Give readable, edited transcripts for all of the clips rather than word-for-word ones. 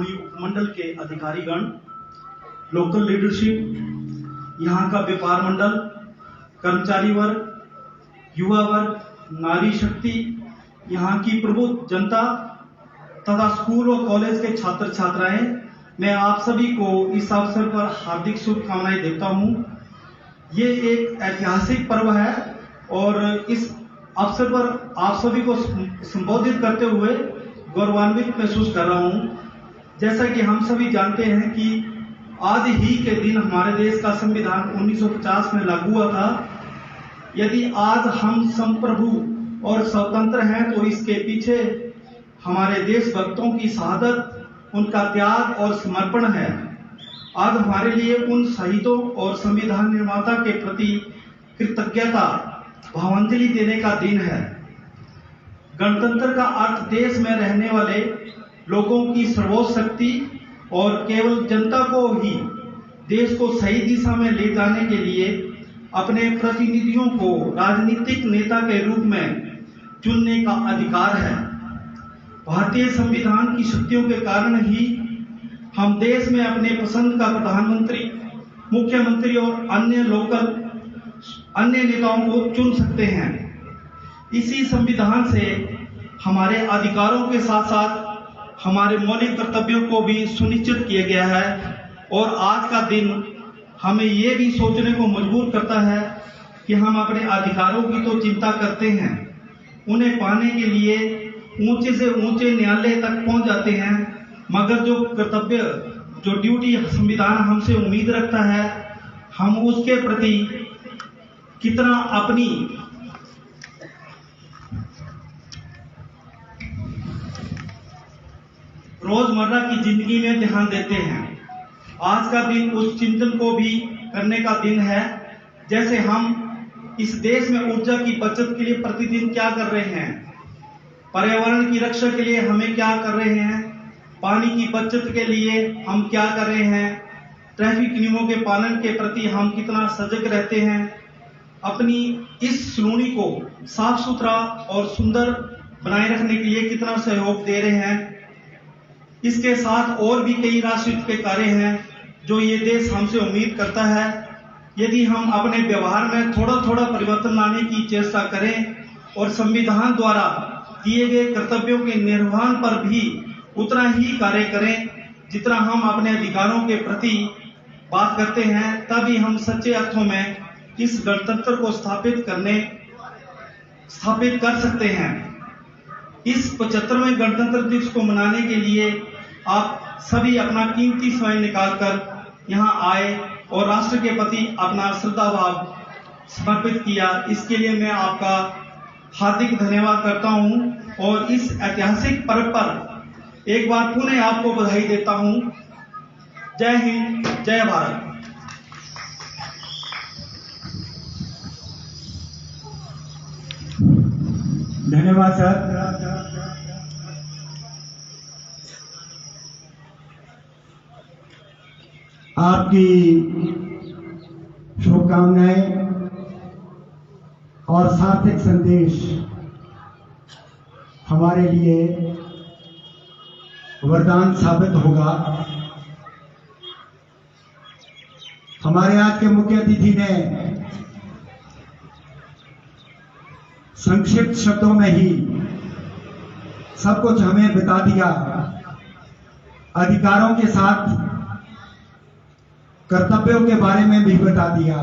सिरोही उपमंडल के अधिकारीगण, लोकल लीडरशिप, यहाँ का व्यापार मंडल, कर्मचारी वर्ग, युवा वर्ग, नारी शक्ति, यहाँ की प्रबुद्ध जनता तथा स्कूल और कॉलेज के छात्र छात्राएं, मैं आप सभी को इस अवसर पर हार्दिक शुभकामनाएं देता हूं। ये एक ऐतिहासिक पर्व है और इस अवसर पर आप सभी को संबोधित करते हुए गौरवान्वित महसूस कर रहा हूं। जैसा कि हम सभी जानते हैं कि आज ही के दिन हमारे देश का संविधान 1950 में लागू हुआ था। यदि आज हम संप्रभु और स्वतंत्र हैं तो इसके पीछे हमारे देशभक्तों की शहादत, उनका त्याग और समर्पण है। आज हमारे लिए उन शहीदों और संविधान निर्माता के प्रति कृतज्ञता भावांजलि देने का दिन है। गणतंत्र का अर्थ देश में रहने वाले लोगों की सर्वोच्च शक्ति और केवल जनता को ही देश को सही दिशा में ले जाने के लिए अपने प्रतिनिधियों को राजनीतिक नेता के रूप में चुनने का अधिकार है। भारतीय संविधान की शक्तियों के कारण ही हम देश में अपने पसंद का प्रधानमंत्री, मुख्यमंत्री और अन्य नेताओं को चुन सकते हैं। इसी संविधान से हमारे अधिकारों के साथ साथ हमारे मौलिक कर्तव्यों को भी सुनिश्चित किया गया है और आज का दिन हमें ये भी सोचने को मजबूर करता है कि हम अपने अधिकारों की तो चिंता करते हैं, उन्हें पाने के लिए ऊंचे से ऊंचे न्यायालय तक पहुंच जाते हैं, मगर जो कर्तव्य, जो ड्यूटी संविधान हमसे उम्मीद रखता है, हम उसके प्रति कितना अपनी रोजमर्रा की जिंदगी में ध्यान देते हैं। आज का दिन उस चिंतन को भी करने का दिन है। जैसे हम इस देश में ऊर्जा की बचत के लिए प्रतिदिन क्या कर रहे हैं, पर्यावरण की रक्षा के लिए हमें क्या कर रहे हैं, पानी की बचत के लिए हम क्या कर रहे हैं, ट्रैफिक नियमों के पालन के प्रति हम कितना सजग रहते हैं, अपनी इस सलोनी को साफ सुथरा और सुंदर बनाए रखने के लिए कितना सहयोग दे रहे हैं। इसके साथ और भी कई राष्ट्रहित के कार्य हैं जो ये देश हमसे उम्मीद करता है। यदि हम अपने व्यवहार में थोड़ा थोड़ा परिवर्तन लाने की चेष्टा करें और संविधान द्वारा दिए गए कर्तव्यों के निर्वहन पर भी उतना ही कार्य करें जितना हम अपने अधिकारों के प्रति बात करते हैं, तभी हम सच्चे अर्थों में इस गणतंत्र को स्थापित कर सकते हैं। इस 75वें गणतंत्र दिवस को मनाने के लिए आप सभी अपना कीमती समय निकालकर यहाँ आए और राष्ट्र के प्रति अपना श्रद्धा भाव समर्पित किया। इसके लिए मैं आपका हार्दिक धन्यवाद करता हूँ और इस ऐतिहासिक पर्व पर एक बार पुनः आपको बधाई देता हूँ। जय हिंद, जय भारत। धन्यवाद सर। आपकी शुभकामनाएं और सार्थक संदेश हमारे लिए वरदान साबित होगा। हमारे आज के मुख्य अतिथि ने संक्षिप्त शब्दों में ही सब कुछ हमें बता दिया। अधिकारों के साथ कर्तव्यों के बारे में भी बता दिया।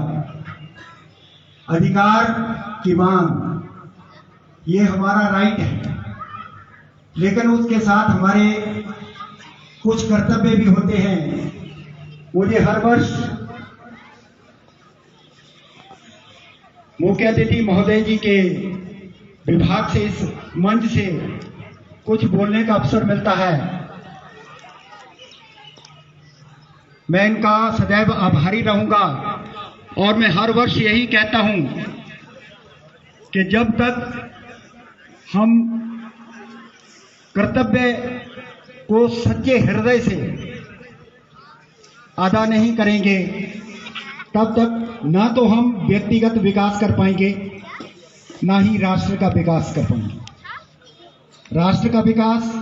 अधिकार की मांग ये हमारा राइट है, लेकिन उसके साथ हमारे कुछ कर्तव्य भी होते हैं। मुझे हर वर्ष मुख्य अतिथि महोदय जी के विभाग से, इस मंच से कुछ बोलने का अवसर मिलता है। मैं इनका सदैव आभारी रहूंगा और मैं हर वर्ष यही कहता हूं कि जब तक हम कर्तव्य को सच्चे हृदय से अदा नहीं करेंगे, तब तक ना तो हम व्यक्तिगत विकास कर पाएंगे, ना ही राष्ट्र का विकास कर पाएंगे। राष्ट्र का विकास,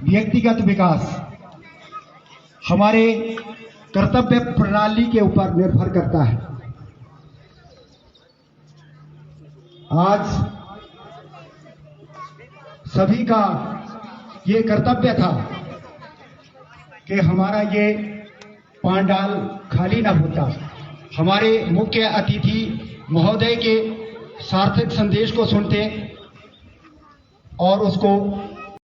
व्यक्तिगत विकास हमारे कर्तव्य प्रणाली के ऊपर निर्भर करता है। आज सभी का ये कर्तव्य था कि हमारा ये पांडाल खाली न होता। हमारे मुख्य अतिथि महोदय के सार्थक संदेश को सुनते और उसको